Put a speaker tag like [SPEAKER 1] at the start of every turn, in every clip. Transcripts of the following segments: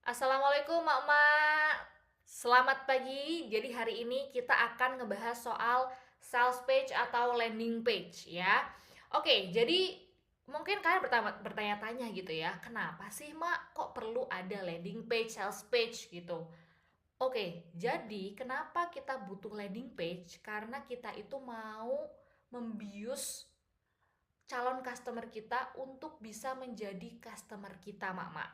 [SPEAKER 1] Assalamualaikum Mak-Mak. Selamat pagi. Jadi hari ini kita akan ngebahas soal sales page atau landing page ya. Oke, jadi mungkin kalian bertanya-tanya gitu ya, kenapa sih Mak kok perlu ada landing page, sales page gitu? Oke, jadi kenapa kita butuh landing page? Karena kita itu mau membius calon customer kita untuk bisa menjadi customer kita, Mak-Mak.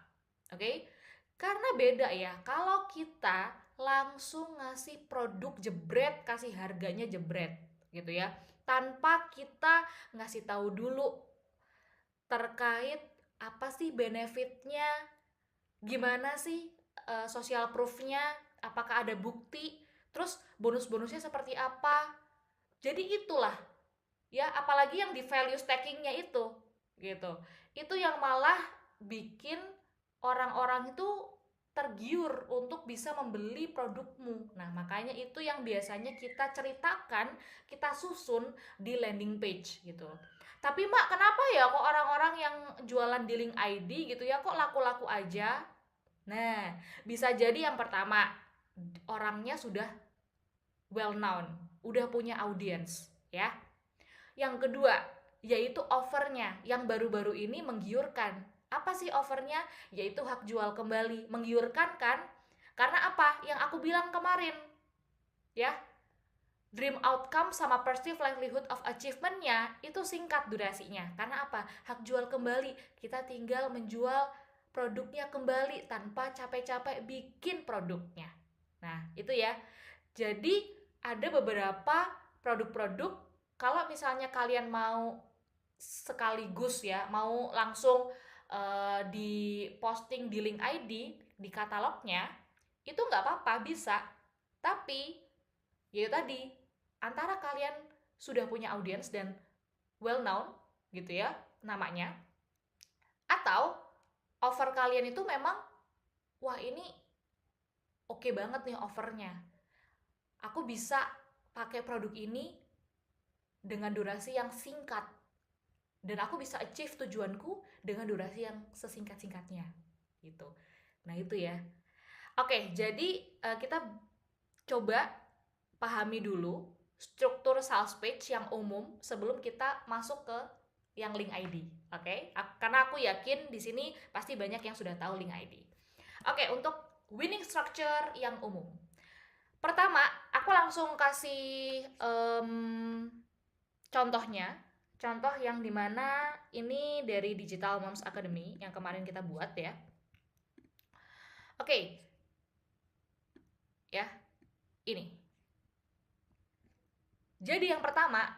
[SPEAKER 1] Oke? Karena beda ya, kalau kita langsung ngasih produk jebret, kasih harganya jebret gitu ya, tanpa kita ngasih tahu dulu terkait apa sih benefitnya, gimana sih social proofnya, apakah ada bukti, terus bonus-bonusnya seperti apa. Jadi itulah ya, apalagi yang di value stackingnya gitu, itu yang malah bikin orang-orang itu tergiur untuk bisa membeli produkmu. Nah, makanya itu yang biasanya kita ceritakan, kita susun di landing page gitu. Tapi Mak, kenapa ya kok orang-orang yang jualan di link ID gitu ya kok laku-laku aja? Nah, bisa jadi yang pertama, orangnya sudah well known, udah punya audience ya. Yang kedua, yaitu offernya yang baru-baru ini menggiurkan. Apa sih offernya? Yaitu hak jual kembali. Menggiurkan kan? Karena apa? Yang aku bilang kemarin, ya, dream outcome sama perceived likelihood of achievement-nya itu singkat durasinya. Karena apa? Hak jual kembali. Kita tinggal menjual produknya kembali tanpa capek-capek bikin produknya. Nah, itu ya. Jadi ada beberapa produk-produk, kalau misalnya kalian mau sekaligus ya, mau langsung di posting di link ID di katalognya, itu nggak apa-apa, bisa. Tapi ya tadi, antara kalian sudah punya audience dan well known gitu ya namanya, atau offer kalian itu memang wah ini oke banget nih offernya, aku bisa pakai produk ini dengan durasi yang singkat dan aku bisa achieve tujuanku dengan durasi yang sesingkat-singkatnya gitu. Nah, itu ya. Oke, jadi kita coba pahami dulu struktur sales page yang umum sebelum kita masuk ke yang link ID. Oke? Karena aku yakin di sini pasti banyak yang sudah tahu link ID. Oke, untuk winning structure yang umum. Pertama, aku langsung kasih contohnya, contoh yang dimana ini dari Digital Moms Academy yang kemarin kita buat ya. Oke, ya, ini. Jadi yang pertama,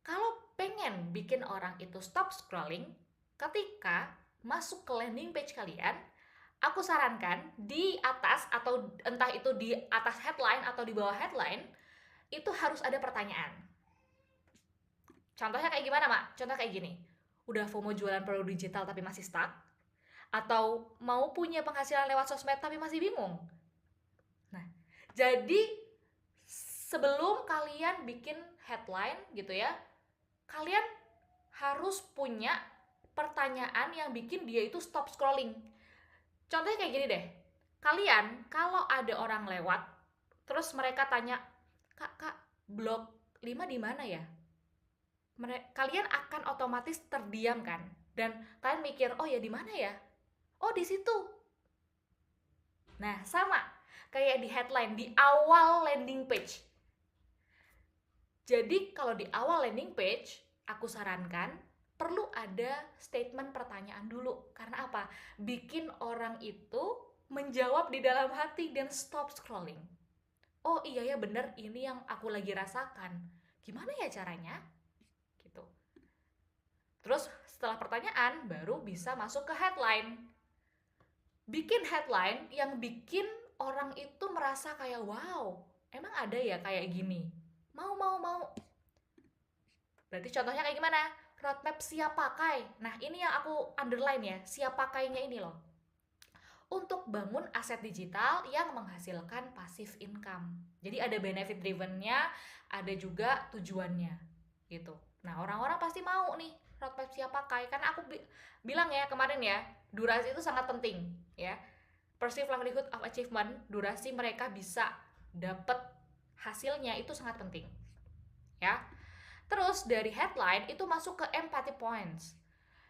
[SPEAKER 1] kalau pengen bikin orang itu stop scrolling, ketika masuk ke landing page kalian, aku sarankan di atas atau entah itu di atas headline atau di bawah headline, itu harus ada pertanyaan. Contohnya kayak gimana, Mak? Contoh kayak gini. Udah FOMO jualan produk digital tapi masih stuck? Atau mau punya penghasilan lewat sosmed tapi masih bingung? Nah, jadi sebelum kalian bikin headline gitu ya, kalian harus punya pertanyaan yang bikin dia itu stop scrolling. Contohnya kayak gini deh. Kalian kalau ada orang lewat terus mereka tanya, "Kak, blok 5 di mana ya?" Kalian akan otomatis terdiam kan? Dan kalian mikir, "Oh ya di mana ya? Oh di situ." Nah, sama kayak di headline di awal landing page. Jadi kalau di awal landing page, aku sarankan perlu ada statement pertanyaan dulu. Karena apa? Bikin orang itu menjawab di dalam hati dan stop scrolling. Oh iya ya bener, ini yang aku lagi rasakan. Gimana ya caranya? Gitu. Terus setelah pertanyaan, baru bisa masuk ke headline. Bikin headline yang bikin orang itu merasa kayak, wow, emang ada ya kayak gini? Mau. Berarti contohnya kayak gimana? Roadmap siap pakai. Nah, ini yang aku underline ya, siap pakainya ini loh. Untuk bangun aset digital yang menghasilkan passive income. Jadi ada benefit drivennya, ada juga tujuannya gitu. Nah, orang-orang pasti mau nih roadmap siap pakai. Karena aku bilang ya kemarin ya, durasi itu sangat penting ya. perceived likelihood of achievement, durasi mereka bisa dapat hasilnya itu sangat penting. Ya. Terus dari headline itu masuk ke empathy points.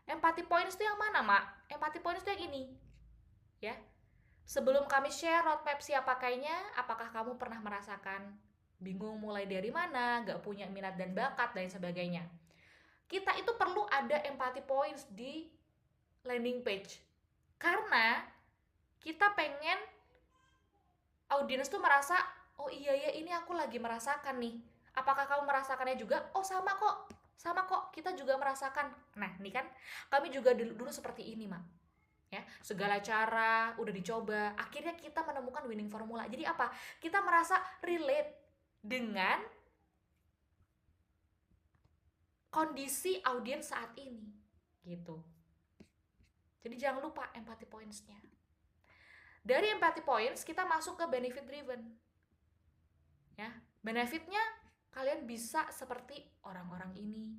[SPEAKER 1] Empathy points itu yang mana, Mak? Empathy points itu yang ini. Ya. Sebelum kami share roadmap siapa pakainya, apakah kamu pernah merasakan bingung mulai dari mana, gak punya minat dan bakat, dan sebagainya. Kita itu perlu ada empathy points di landing page. Karena kita pengen audiens tuh merasa, oh iya ya ini aku lagi merasakan nih. Apakah kamu merasakannya juga? Oh sama kok, kita juga merasakan. Nah ini kan, kami juga dulu seperti ini, Mak. Ya, segala cara udah dicoba, akhirnya kita menemukan winning formula. Jadi apa? Kita merasa relate dengan kondisi audiens saat ini, gitu. Jadi jangan lupa empathy points-nya. Dari empathy points kita masuk ke benefit driven. Ya, benefitnya kalian bisa seperti orang-orang ini,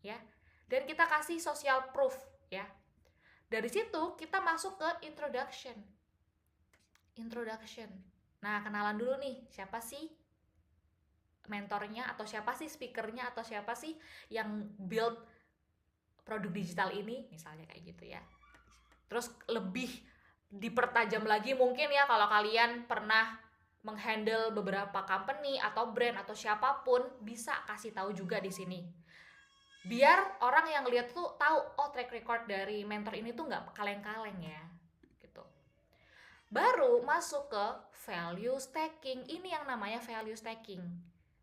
[SPEAKER 1] ya. Dan kita kasih social proof, ya. Dari situ kita masuk ke introduction. Nah, kenalan dulu nih, siapa sih mentornya, atau siapa sih speakernya, atau siapa sih yang build produk digital ini, misalnya kayak gitu ya. Terus lebih dipertajam lagi mungkin ya, kalau kalian pernah menghandle beberapa company atau brand atau siapapun, bisa kasih tahu juga di sini. Biar orang yang lihat tuh tahu, oh track record dari mentor ini tuh nggak kaleng-kaleng ya, gitu. Baru masuk ke value stacking. Ini yang namanya value stacking.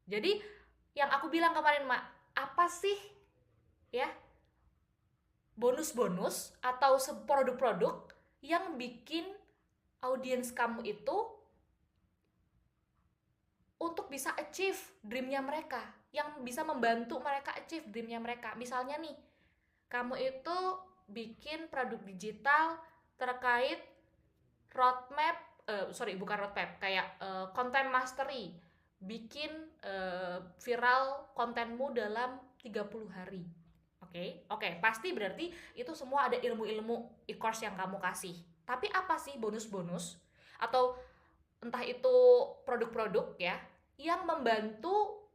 [SPEAKER 1] Jadi yang aku bilang kemarin, Mak, apa sih ya bonus-bonus atau produk-produk yang bikin audiens kamu itu untuk bisa achieve dream-nya mereka, yang bisa membantu mereka achieve dream-nya mereka. Misalnya nih, kamu itu bikin produk digital terkait roadmap, kayak content mastery, bikin viral kontenmu dalam 30 hari. Oke, pasti berarti itu semua ada ilmu-ilmu e-course yang kamu kasih. Tapi apa sih bonus-bonus atau entah itu produk-produk ya yang membantu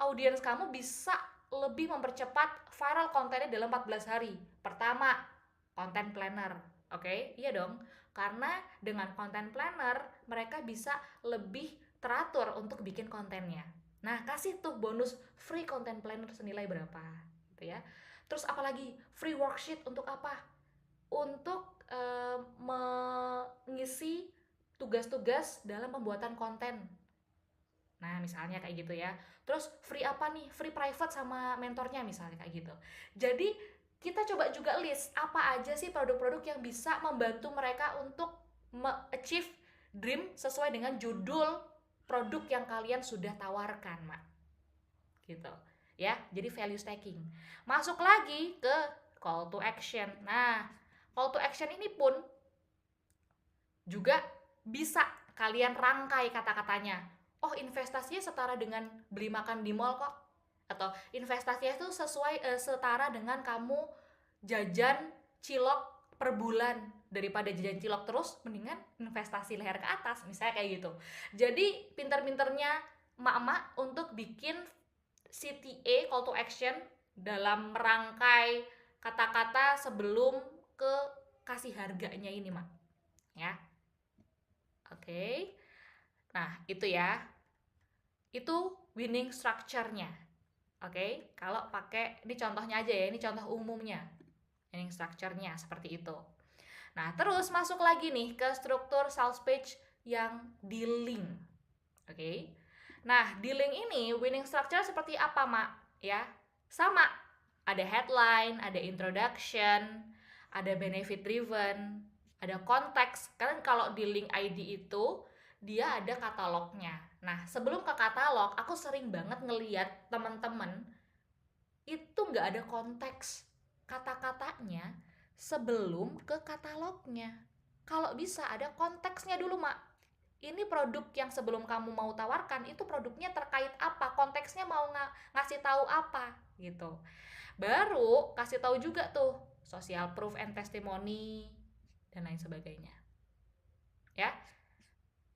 [SPEAKER 1] audiens kamu bisa lebih mempercepat viral kontennya dalam 14 hari. Pertama, content planner. Iya dong. Karena dengan content planner mereka bisa lebih teratur untuk bikin kontennya. Nah, kasih tuh bonus free content planner senilai berapa gitu ya. Terus apalagi free worksheet untuk apa? Untuk mengisi tugas-tugas dalam pembuatan konten. Nah, misalnya kayak gitu ya. Terus free apa nih? Free private sama mentornya misalnya kayak gitu. Jadi, kita coba juga list apa aja sih produk-produk yang bisa membantu mereka untuk achieve dream sesuai dengan judul produk yang kalian sudah tawarkan, Mak. Gitu. Ya, jadi value stacking. Masuk lagi ke call to action. Nah, call to action ini pun juga bisa kalian rangkai kata-katanya. Oh, investasinya setara dengan beli makan di mall kok. Atau investasinya itu setara dengan kamu jajan cilok per bulan. Daripada jajan cilok terus, mendingan investasi leher ke atas, misalnya kayak gitu. Jadi pinter-pinternya emak-emak untuk bikin CTA, call to action, dalam merangkai kata-kata sebelum ke kasih harganya ini, Mak. Ya. Nah, itu ya. Itu winning structure-nya. Kalau pakai, ini contohnya aja ya, ini contoh umumnya. Winning structure-nya seperti itu. Nah, terus masuk lagi nih ke struktur sales page yang di link. Nah, di link ini winning structure seperti apa, Mak? Ya, sama. Ada headline, ada introduction, ada benefit driven, ada konteks. Kan kalau di link ID itu dia ada katalognya. Nah, sebelum ke katalog, aku sering banget ngeliat teman-teman itu nggak ada konteks kata-katanya sebelum ke katalognya. Kalau bisa ada konteksnya dulu, Mak. Ini produk yang sebelum kamu mau tawarkan, itu produknya terkait apa, konteksnya mau ngasih tahu apa, gitu. Baru kasih tahu juga tuh social proof and testimony dan lain sebagainya. Ya,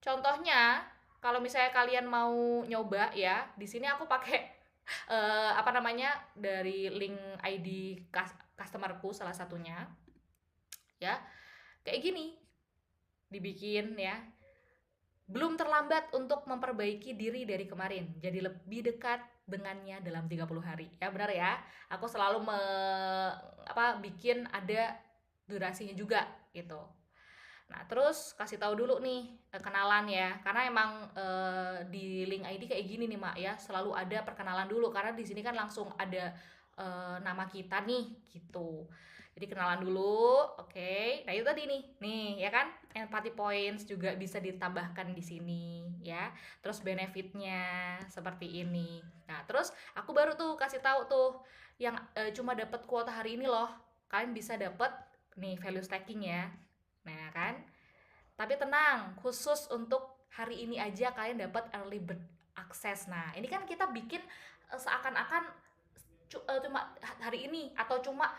[SPEAKER 1] Contohnya, kalau misalnya kalian mau nyoba ya, di sini aku pakai apa namanya, dari link ID customerku salah satunya ya. Kayak gini dibikin ya. Belum terlambat untuk memperbaiki diri dari kemarin. Jadi lebih dekat dengannya dalam 30 hari. Ya benar ya. Aku selalu bikin ada durasinya juga gitu. Nah, terus kasih tahu dulu nih kenalan ya. Karena emang di link ID kayak gini nih, Mak ya. Selalu ada perkenalan dulu karena di sini kan langsung ada nama kita nih gitu. Jadi kenalan dulu, oke. Nah, itu tadi nih. Nih, ya kan? Empathy points juga bisa ditambahkan di sini ya. Terus benefitnya seperti ini. Nah, terus aku baru tuh kasih tahu tuh yang cuma dapat kuota hari ini loh. Kalian bisa dapat nih value stacking ya. Nah, kan? Tapi tenang, khusus untuk hari ini aja kalian dapat early bird access. Nah, ini kan kita bikin seakan-akan cuma hari ini atau cuma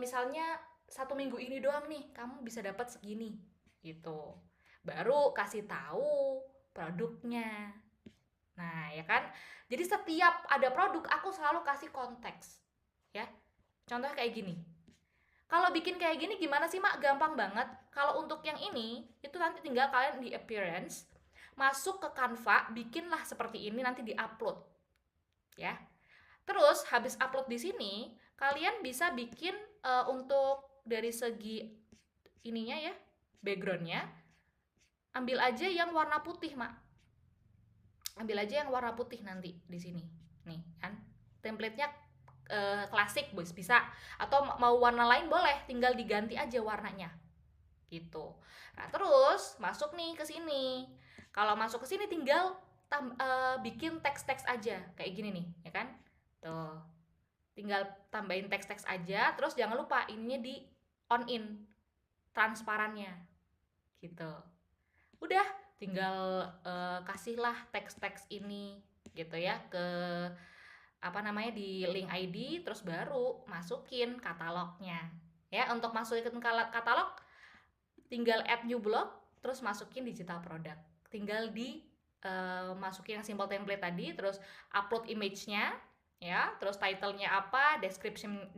[SPEAKER 1] misalnya 1 minggu ini doang nih, kamu bisa dapat segini gitu. Baru kasih tahu produknya. Nah, ya kan? Jadi setiap ada produk aku selalu kasih konteks. Ya. Contoh kayak gini. Kalau bikin kayak gini gimana sih, Mak? Gampang banget. Kalau untuk yang ini, itu nanti tinggal kalian di appearance, masuk ke Canva, bikinlah seperti ini, nanti di-upload. Ya. Terus habis upload di sini, kalian bisa bikin untuk dari segi ininya ya, backgroundnya, ambil aja yang warna putih, Mak. Ambil aja yang warna putih nanti di sini. Nih, kan? Template-nya klasik bisa, atau mau warna lain boleh, tinggal diganti aja warnanya gitu. Nah, terus masuk nih ke sini. Kalau masuk ke sini tinggal bikin teks-teks aja kayak gini nih, ya kan? Tuh. Tinggal tambahin teks-teks aja, terus jangan lupa ininya di on in transparannya. Gitu. Udah, tinggal kasihlah teks-teks ini gitu ya ke di link ID, terus baru masukin katalognya ya. Untuk masukin katalog tinggal add new blog, terus masukin digital product, tinggal di masukin yang simple template tadi, terus upload image-nya ya, terus title-nya apa,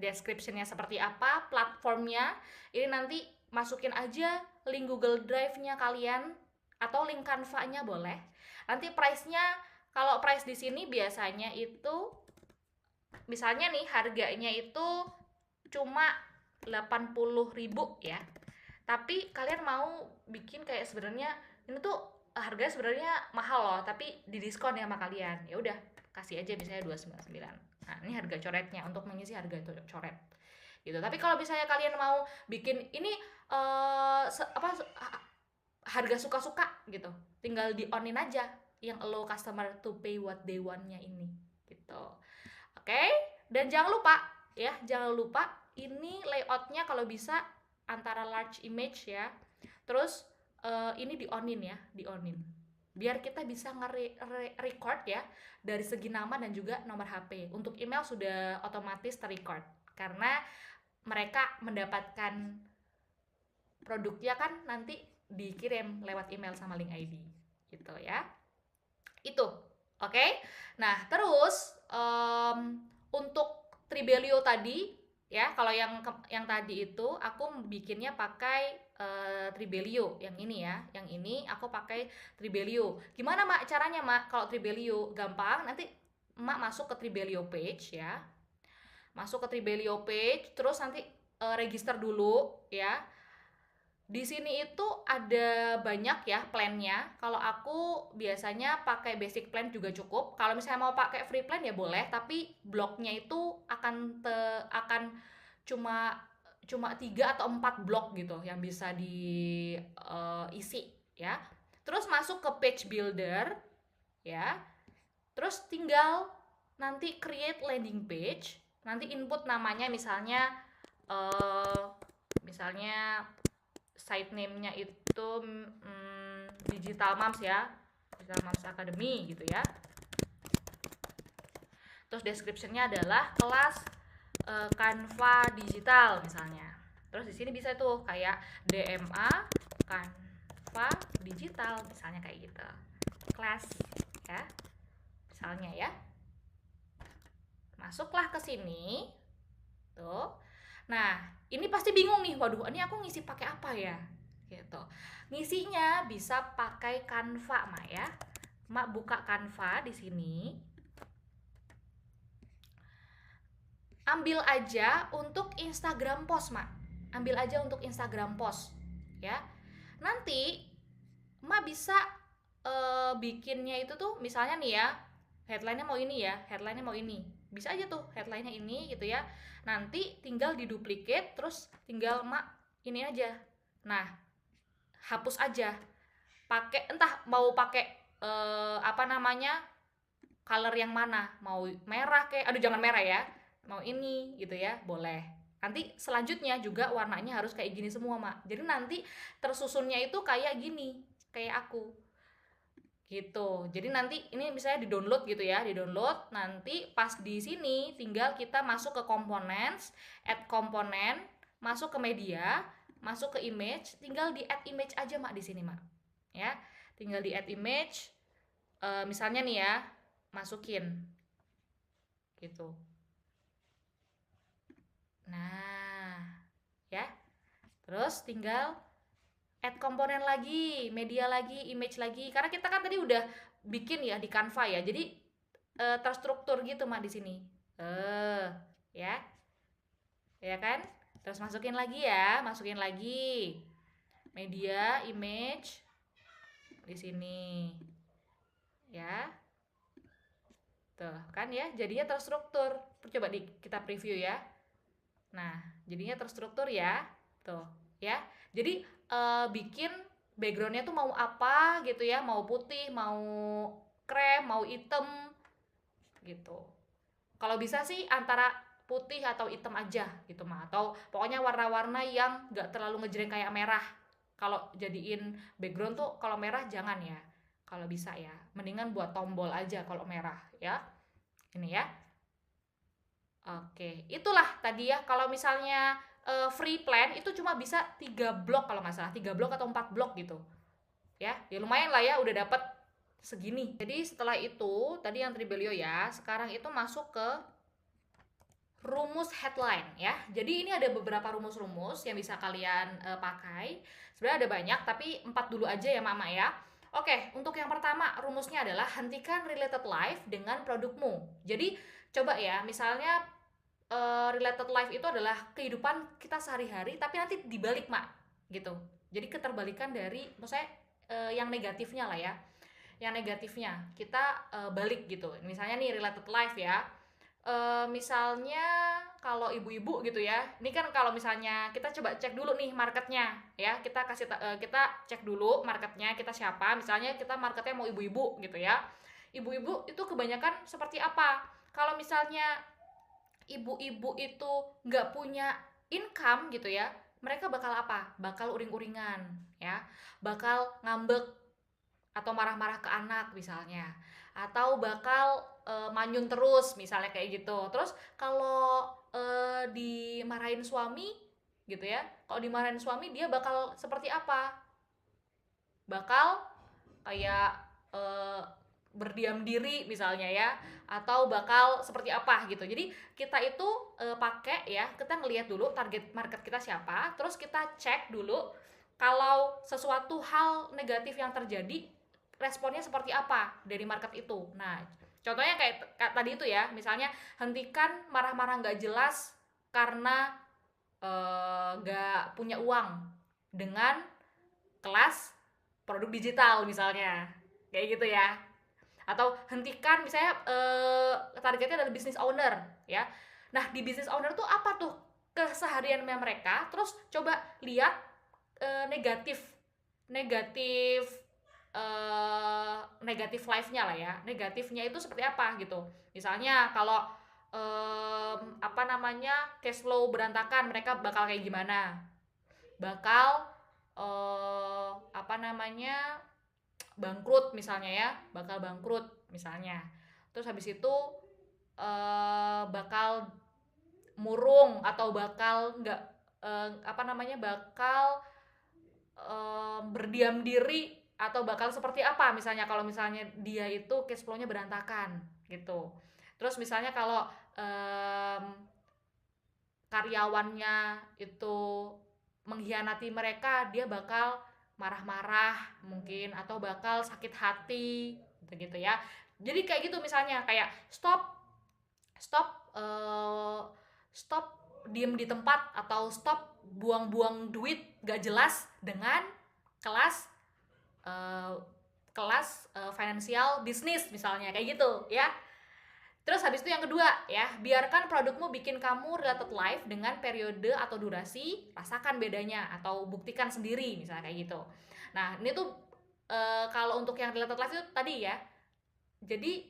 [SPEAKER 1] description-nya seperti apa, platformnya ini nanti masukin aja link Google Drive-nya kalian atau link Canva-nya boleh. Nanti price-nya, kalau price di sini biasanya itu misalnya nih harganya itu cuma 80.000 ya. Tapi kalian mau bikin kayak sebenarnya ini tuh harganya sebenarnya mahal loh, tapi didiskon ya sama kalian. Ya udah, kasih aja misalnya 299. Nah, ini harga coretnya untuk mengisi harga coret. Gitu. Tapi kalau misalnya kalian mau bikin ini harga suka-suka gitu, tinggal di onin aja yang allow customer to pay what they want-nya ini gitu. Oke, dan jangan lupa ini layoutnya kalau bisa antara large image ya. Terus ini di-onin ya, di-onin. Biar kita bisa nge-record ya dari segi nama dan juga nomor HP. Untuk email sudah otomatis ter-record karena mereka mendapatkan produknya kan nanti dikirim lewat email sama link ID gitu ya. Itu. Oke. Nah, terus untuk Tribelio tadi ya, kalau yang tadi itu aku bikinnya pakai Tribelio yang ini ya. Yang ini aku pakai Tribelio. Gimana, Mak, caranya, Mak? Kalau Tribelio gampang, nanti Mak masuk ke Tribelio page ya. Masuk ke Tribelio page, terus nanti register dulu ya. Di sini itu ada banyak ya plannya. Kalau aku biasanya pakai basic plan juga cukup. Kalau misalnya mau pakai free plan ya boleh, tapi bloknya itu akan cuma 3 atau 4 blok gitu yang bisa diisi ya. Terus masuk ke page builder ya. Terus tinggal nanti create landing page. Nanti input namanya misalnya site name-nya itu Digital Moms ya, Digital Moms Academy gitu ya. Terus description-nya adalah kelas Canva digital misalnya. Terus di sini bisa tuh kayak DMA Canva Canva digital misalnya kayak gitu, kelas ya misalnya ya. Masuklah ke sini tuh. Nah ini pasti bingung nih, waduh ini aku ngisi pakai apa ya gitu. Ngisinya bisa pakai Canva Mak ya. Mak buka Canva di sini. Ambil aja untuk Instagram post Mak. Ambil aja untuk Instagram post ya. Nanti Mak bisa bikinnya itu tuh misalnya nih ya, headline-nya mau ini ya, headline-nya mau ini. Bisa aja tuh headline-nya ini gitu ya. Nanti tinggal diduplicate terus tinggal Mak ini aja. Nah, hapus aja. Pakai entah mau pakai apa namanya? Color yang mana? Mau merah kayak, aduh jangan merah ya. Mau ini gitu ya, boleh. Nanti selanjutnya juga warnanya harus kayak gini semua, Mak. Jadi nanti tersusunnya itu kayak gini, kayak aku. Gitu. Jadi nanti ini misalnya di-download gitu ya, di-download. Nanti pas di sini tinggal kita masuk ke components, add komponen, masuk ke media, masuk ke image, tinggal di add image aja Mak di sini, Mak. Ya. Tinggal di add image. Misalnya nih ya, masukin. Gitu. Nah, ya. Terus tinggal add komponen lagi, media lagi, image lagi. Karena kita kan tadi udah bikin ya di Canva ya. Jadi terstruktur gitu Mak di sini. Ya. Ya kan? Terus masukin lagi ya, masukin lagi. Media, image di sini. Ya. Tuh, kan ya, jadinya terstruktur. Coba kita preview ya. Nah, jadinya terstruktur ya. Tuh, ya. Jadi bikin backgroundnya tuh mau apa gitu ya, mau putih, mau krem, mau hitam gitu. Kalau bisa sih antara putih atau hitam aja gitu mah, atau pokoknya warna-warna yang nggak terlalu ngejreng kayak merah. Kalau jadiin background tuh kalau merah jangan ya. Kalau bisa ya, mendingan buat tombol aja kalau merah ya. Ini ya. Oke, itulah tadi ya. Kalau misalnya free plan itu cuma bisa 3 blok kalau nggak salah, 3 blok atau 4 blok gitu. Ya, ya lumayan lah ya udah dapat segini. Jadi setelah itu tadi yang Tribelio ya, sekarang itu masuk ke rumus headline ya. Jadi ini ada beberapa rumus-rumus yang bisa kalian pakai. Sebenarnya ada banyak, tapi 4 dulu aja ya Mama ya. Oke, untuk yang pertama rumusnya adalah hentikan related life dengan produkmu. Jadi coba ya, misalnya related life itu adalah kehidupan kita sehari-hari, tapi nanti dibalik Mak, gitu. Jadi keterbalikan dari, maksudnya yang negatifnya lah ya. Yang negatifnya kita balik gitu. Misalnya nih related life ya. Misalnya kalau ibu-ibu gitu ya, ini kan kalau misalnya kita coba cek dulu nih marketnya ya, kita cek dulu marketnya kita siapa. Misalnya kita marketnya mau ibu-ibu gitu ya, ibu-ibu itu kebanyakan seperti apa. Kalau misalnya ibu-ibu itu nggak punya income gitu ya, mereka bakal apa, bakal uring-uringan ya, bakal ngambek atau marah-marah ke anak misalnya, atau bakal manyun terus misalnya kayak gitu. Terus kalau dimarahin suami gitu ya, kalau dimarahin suami dia bakal seperti apa, bakal kayak berdiam diri misalnya ya, atau bakal seperti apa gitu. Jadi kita itu pakai ya, kita ngelihat dulu target market kita siapa, terus kita cek dulu kalau sesuatu hal negatif yang terjadi, responnya seperti apa dari market itu. Nah, contohnya kayak tadi itu ya, misalnya hentikan marah-marah nggak jelas karena nggak punya uang dengan kelas produk digital misalnya, kayak gitu ya. Atau hentikan misalnya targetnya adalah business owner ya. Nah di business owner tuh apa tuh kesehariannya mereka, terus coba lihat negatif negatif negatif life-nya lah ya, negatifnya itu seperti apa gitu. Misalnya kalau apa namanya cash flow berantakan, mereka bakal kayak gimana, bakal apa namanya bangkrut misalnya ya, bakal bangkrut misalnya. Terus habis itu bakal murung atau bakal nggak apa namanya bakal berdiam diri atau bakal seperti apa misalnya kalau misalnya dia itu cash flow-nya berantakan gitu. Terus misalnya kalau karyawannya itu mengkhianati mereka, dia bakal marah-marah mungkin atau bakal sakit hati gitu ya. Jadi kayak gitu misalnya kayak stop stop diem di tempat atau stop buang-buang duit gak jelas dengan kelas financial bisnis misalnya kayak gitu ya. Terus habis itu yang kedua ya, biarkan produkmu bikin kamu related life dengan periode atau durasi, rasakan bedanya atau buktikan sendiri misalnya kayak gitu. Nah, ini tuh kalau untuk yang related life itu tadi ya. Jadi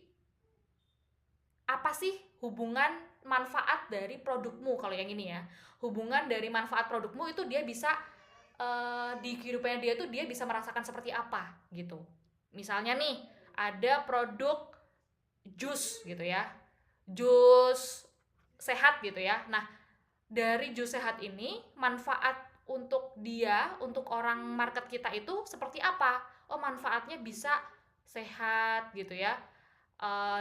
[SPEAKER 1] apa sih hubungan manfaat dari produkmu kalau yang ini ya? Hubungan dari manfaat produkmu itu dia bisa di kehidupannya dia tuh dia bisa merasakan seperti apa gitu. Misalnya nih, ada produk jus gitu ya, jus sehat gitu ya. Nah, dari jus sehat ini manfaat untuk dia, untuk orang market kita itu seperti apa? Oh, manfaatnya bisa sehat gitu ya.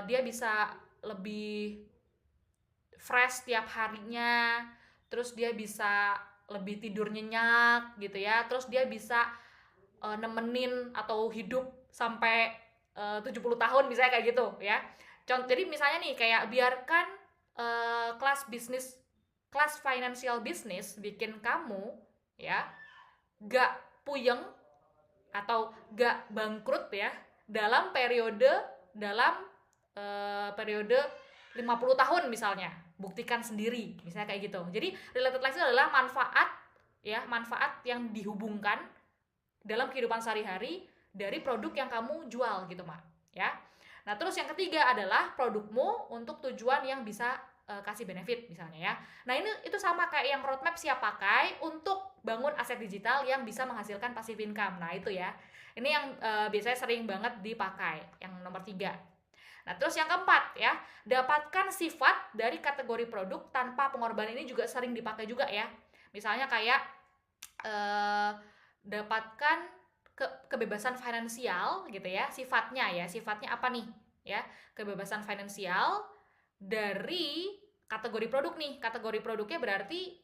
[SPEAKER 1] Dia bisa lebih fresh tiap harinya, terus dia bisa lebih tidur nyenyak gitu ya, terus dia bisa nemenin atau hidup sampai 70 tahun misalnya kayak gitu ya. Jadi misalnya nih kayak biarkan kelas financial business bikin kamu ya gak puyeng atau gak bangkrut ya dalam periode 50 tahun misalnya. Buktikan sendiri misalnya kayak gitu. Jadi related life itu adalah manfaat yang dihubungkan dalam kehidupan sehari-hari dari produk yang kamu jual gitu Mak ya. Nah terus yang ketiga adalah produkmu untuk tujuan yang bisa kasih benefit misalnya ya. Nah ini itu sama kayak yang roadmap siap pakai untuk bangun aset digital yang bisa menghasilkan passive income. Nah itu ya, ini yang biasanya sering banget dipakai yang nomor 3. Nah terus yang keempat ya, dapatkan sifat dari kategori produk tanpa pengorbanan. Ini juga sering dipakai juga ya. Misalnya kayak dapatkan kebebasan finansial gitu ya, sifatnya apa nih ya, kebebasan finansial dari kategori produk nih. Kategori produknya berarti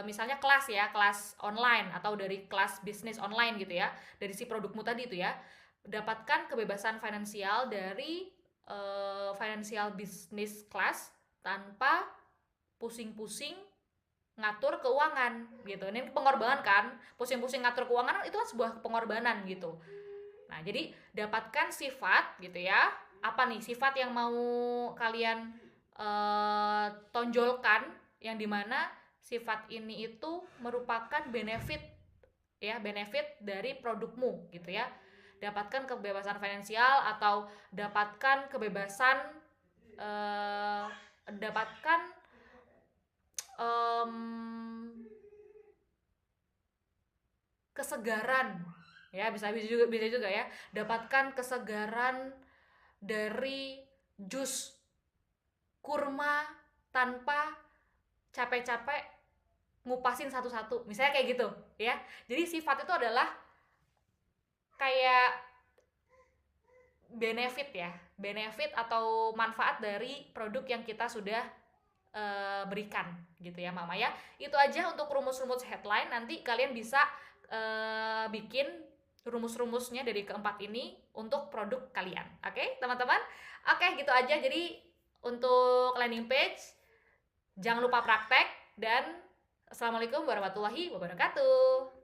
[SPEAKER 1] misalnya kelas online atau dari kelas bisnis online gitu ya, dari si produkmu tadi itu ya. Dapatkan kebebasan finansial dari financial business class tanpa pusing-pusing ngatur keuangan gitu. Ini pengorbanan kan, pusing-pusing ngatur keuangan itu kan sebuah pengorbanan gitu. Nah jadi dapatkan sifat gitu ya, apa nih sifat yang mau kalian tonjolkan, yang dimana sifat ini itu merupakan benefit dari produkmu gitu ya. Dapatkan kebebasan finansial atau dapatkan kebebasan dapatkan kesegaran ya, bisa juga ya, dapatkan kesegaran dari jus kurma tanpa capek-capek ngupasin satu-satu misalnya kayak gitu ya. Jadi sifat itu adalah kayak benefit atau manfaat dari produk yang kita sudah berikan gitu ya Mama ya. Itu aja untuk rumus-rumus headline. Nanti kalian bisa bikin rumus-rumusnya dari keempat ini untuk produk kalian. Oke, teman-teman? Oke, gitu aja. Jadi untuk landing page jangan lupa praktek dan assalamualaikum warahmatullahi wabarakatuh.